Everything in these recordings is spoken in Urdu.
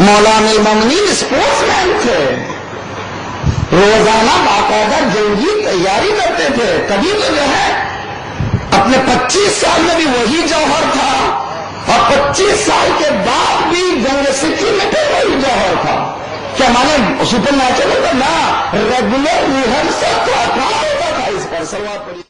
مولانا المومنین اسپورٹس مین تھے، روزانہ باقاعدہ جنگی تیاری کرتے تھے، کبھی تو جو ہے اپنے 25 سال میں بھی وہی جوہر تھا اور 25 سال کے بعد بھی جنگ سکھی میں بھی وہی جوہر تھا. کیا مانے سپر نیچرل تھا؟ نہ، ریگولر ریہرسل تھا، کام ہوتا تھا اس پر. سلوات پڑھی.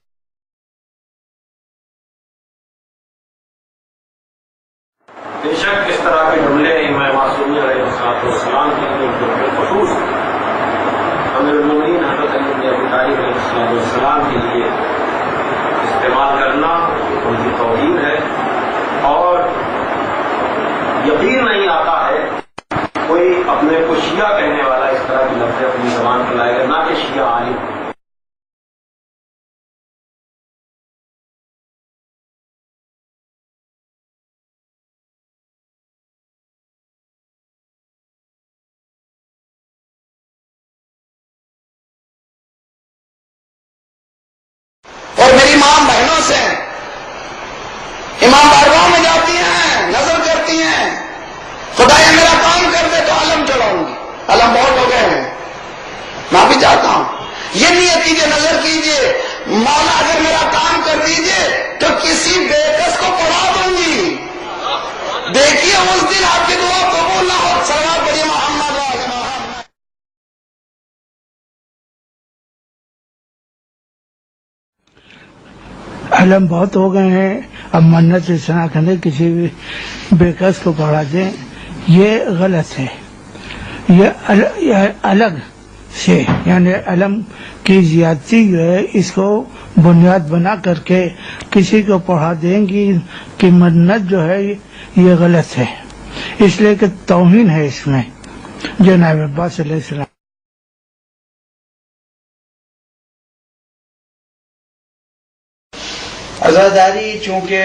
بے شک اس طرح کے جملے امام معصومین علیہ السلام کے بالخصوص امیر المومنین حضرت علی بن ابی طالب علیہ السلام کے لیے استعمال کرنا ان کی توہین ہے، اور یقین نہیں آتا ہے کوئی اپنے کو شیعہ کہنے والا اس طرح کی لفظ اپنی زبان پر لائے گا، نہ کہ شیعہ عالم. اور میری ماں بہنوں سے امام بارگاہ میں جاتی ہیں، نظر کرتی ہیں، خدایا میرا کام کر دے تو علم چڑھاؤں گی. علم بہت ہو گئے ہیں، میں بھی چاہتا ہوں. یہ نیت کیجیے، نظر کیجیے، مولا اگر میرا کام کر دیجیے تو کسی بےکس کو پڑھا دوں گی. دیکھیے اس دن آپ کی دعا قبول نہ ہو. سلوات پڑھیے محمد و آل محمد. علم بہت ہو گئے ہیں، اب منت سے سنا کرنے کسی بھی بےکس کو پڑھا دیں، یہ غلط ہے. یہ الگ سے یعنی علم کی زیادتی جو ہے اس کو بنیاد بنا کر کے کسی کو پڑھا دیں گی کہ منت جو ہے یہ غلط ہے، اس لیے کہ توہین ہے اس میں جناب عباس علیہ السلام. عزاداری چونکہ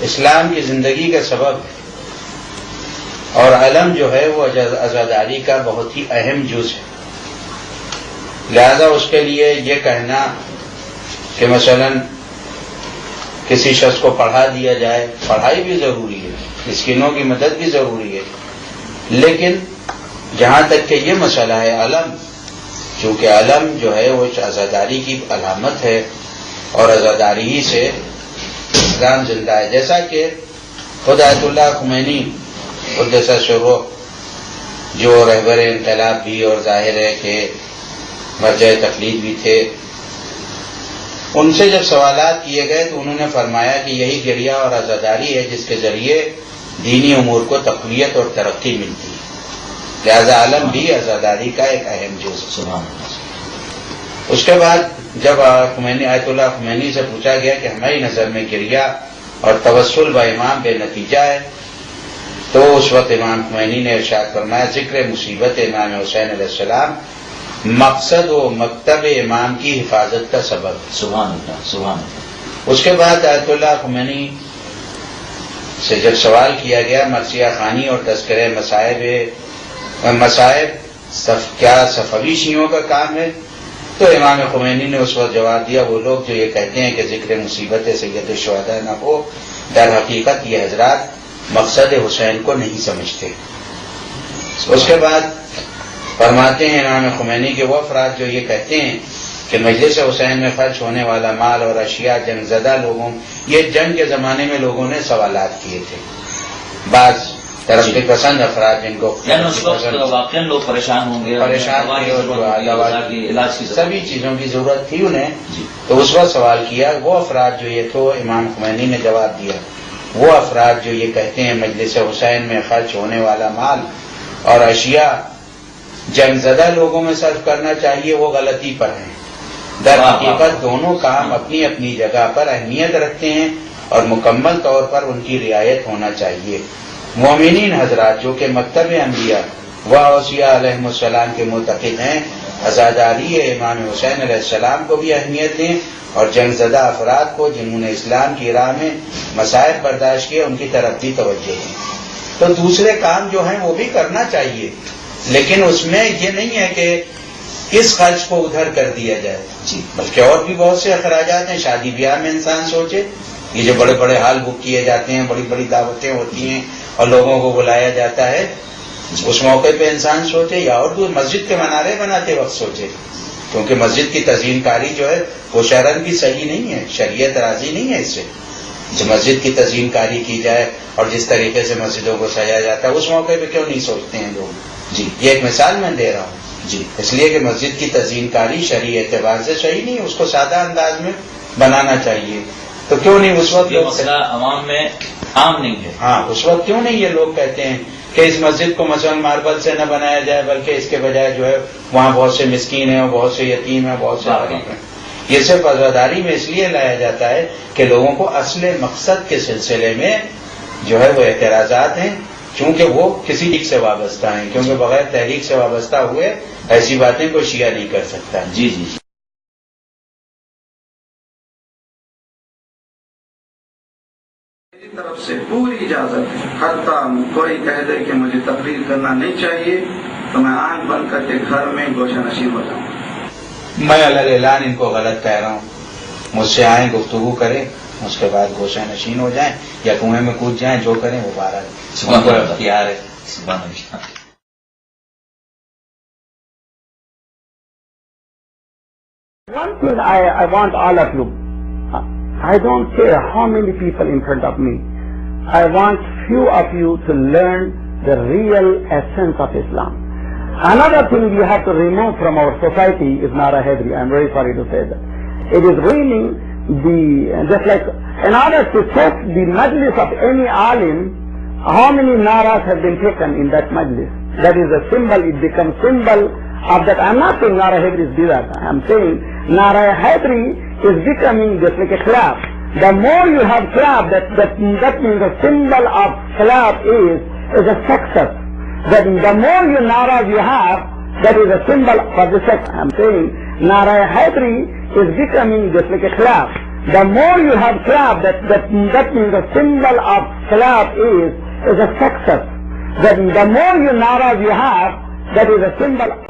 اسلام کی زندگی کا سبب ہے اور علم جو ہے وہ عزاداری کا بہت ہی اہم جز ہے، لہذا اس کے لیے یہ کہنا کہ مثلا کسی شخص کو پڑھا دیا جائے، پڑھائی بھی ضروری ہے، مسکینوں کی مدد بھی ضروری ہے، لیکن جہاں تک کہ یہ مسئلہ ہے علم، چونکہ علم جو ہے وہ عزاداری کی علامت ہے اور عزاداری ہی سے اسلام زندہ ہے. جیسا کہ خود آیت اللہ خمینی قدس سرہ جو رہبر انقلاب بھی اور ظاہر ہے کہ مرجع تقلید بھی تھے، ان سے جب سوالات کیے گئے تو انہوں نے فرمایا کہ یہی گریہ اور عزاداری ہے جس کے ذریعے دینی امور کو تقویت اور ترقی ملتی ہے، لہذا علم بھی عزاداری کا ایک اہم جز ہے. اس کے بعد جب آیت اللہ خمینی سے پوچھا گیا کہ ہماری نظر میں گریہ اور توسل با امام بے نتیجہ ہے، تو اس وقت امام خمینی نے ارشاد فرمایا ذکر مصیبت امام حسین علیہ السلام مقصد و مکتب امام کی حفاظت کا سبب ہے. سبحان اللہ، سبحان اللہ. اس کے بعد آیت اللہ خمینی سے جب سوال کیا گیا مرثیہ خوانی اور تذکرہ مصائب کیا صفوی شیعوں کا کام ہے، تو امام خمینی نے اس وقت جواب دیا وہ لوگ جو یہ کہتے ہیں کہ ذکر مصیبت سید الشہداء نہ ہو، در حقیقت یہ حضرات مقصد حسین کو نہیں سمجھتے. اس کے بعد فرماتے ہیں امام خمینی کے وہ افراد جو یہ کہتے ہیں کہ مجلس حسین میں خرچ ہونے والا مال اور اشیاء جنگ زدہ لوگوں، یہ جنگ کے زمانے میں لوگوں نے سوالات کیے تھے، بعض ترقی پسند افراد جن کو واقعی لوگ پریشان ہوں گے، سبھی چیزوں کی ضرورت تھی انہیں، تو اس وقت سوال کیا وہ افراد جو یہ تو امام خمینی نے جواب دیا وہ افراد جو یہ کہتے ہیں مجلس حسین میں خرچ ہونے والا مال اور اشیاء جنگ زدہ لوگوں میں صرف کرنا چاہیے وہ غلطی پر ہیں. در حقیقت دونوں کام اپنی اپنی جگہ پر اہمیت رکھتے ہیں اور مکمل طور پر ان کی رعایت ہونا چاہیے. مومنین حضرات جو کہ مکتب انبیاء و اوصیاء علیہم السلام کے معتقد ہیں، عزاداری امام حسین علیہ السلام کو بھی اہمیت دیں اور جنگ زدہ افراد کو جنہوں نے اسلام کی راہ میں مصائب برداشت کیے ان کی طرف بھی توجہ دیں. تو دوسرے کام جو ہیں وہ بھی کرنا چاہیے، لیکن اس میں یہ نہیں ہے کہ اس خرچ کو ادھر کر دیا جائے، بلکہ اور بھی بہت سے اخراجات ہیں. شادی بیاہ میں انسان سوچے، یہ جو بڑے بڑے ہال بک کیے جاتے ہیں، بڑی بڑی دعوتیں ہوتی ہیں اور لوگوں کو بلایا جاتا ہے، اس موقع پہ انسان سوچے یا اور دور مسجد کے منارے بناتے وقت سوچے، کیونکہ مسجد کی تزئین کاری جو ہے وہ شرعاً بھی صحیح نہیں ہے، شریعت راضی نہیں ہے اس سے. جو مسجد کی تزئین کاری کی جائے اور جس طریقے سے مسجدوں کو سجایا جاتا ہے اس موقع پہ کیوں نہیں سوچتے ہیں لوگ؟ جی یہ ایک مثال میں دے رہا ہوں. جی اس لیے کہ مسجد کی تزئین کاری شرعی اعتبار سے صحیح نہیں ہے، اس کو سادہ انداز میں بنانا چاہیے. تو کیوں نہیں اس وقت یہ مسئلہ عوام میں عام نہیں ہے. ہاں اس وقت کیوں نہیں یہ لوگ کہتے ہیں کہ اس مسجد کو مثلا ماربل سے نہ بنایا جائے بلکہ اس کے بجائے جو ہے وہاں بہت سے مسکین ہیں اور بہت سے یتیم ہیں، بہت سے غریب ہیں. یہ صرف عزاداری میں اس لیے لایا جاتا ہے کہ لوگوں کو اصل مقصد کے سلسلے میں جو ہے وہ اعتراضات ہیں، چونکہ وہ کسی چیز سے وابستہ ہیں، کیونکہ بغیر تحریک سے وابستہ ہوئے ایسی باتیں کوئی شیعہ نہیں کر سکتا. جی جی میری طرف سے پوری اجازت ہے، حتیٰ کوئی کہہ دے کہ مجھے تقریر کرنا نہیں چاہیے تو میں آنکھ بند کر کے گھر میں گوشہ نشین ہو جاؤں. میں الگ اعلان ان کو غلط کہہ رہا ہوں، مجھ سے آئیں گفتگو کریں اس کے بعد گوشہ نشین ہو جائیں یا کنویں میں کود جائیں، جو کریں وہ بہرحال ان کو اختیار ہے. سبحان اللہ. One thing I want all of you, I don't care how many people in front of me, I want few of you to learn the real essence of Islam. Another thing we have to remove from our society is Nara Haidari. I am very sorry to say that. It is ruining just like, in order to take the majlis of any alim, how many naras have been taken in that majlis? That is a symbol, it becomes symbol of that. I am not saying Nara Haidari is bidat. I am saying Nara Haidari is becoming just like a clap. The more you have clap, that means the symbol of clap is a success. That the more you naras you have, that is a symbol for the success. I am saying Nara Haidari is becoming just like a clap. The more you have clap, that means the symbol of clap is a success. That the more you naras you have, that is a symbol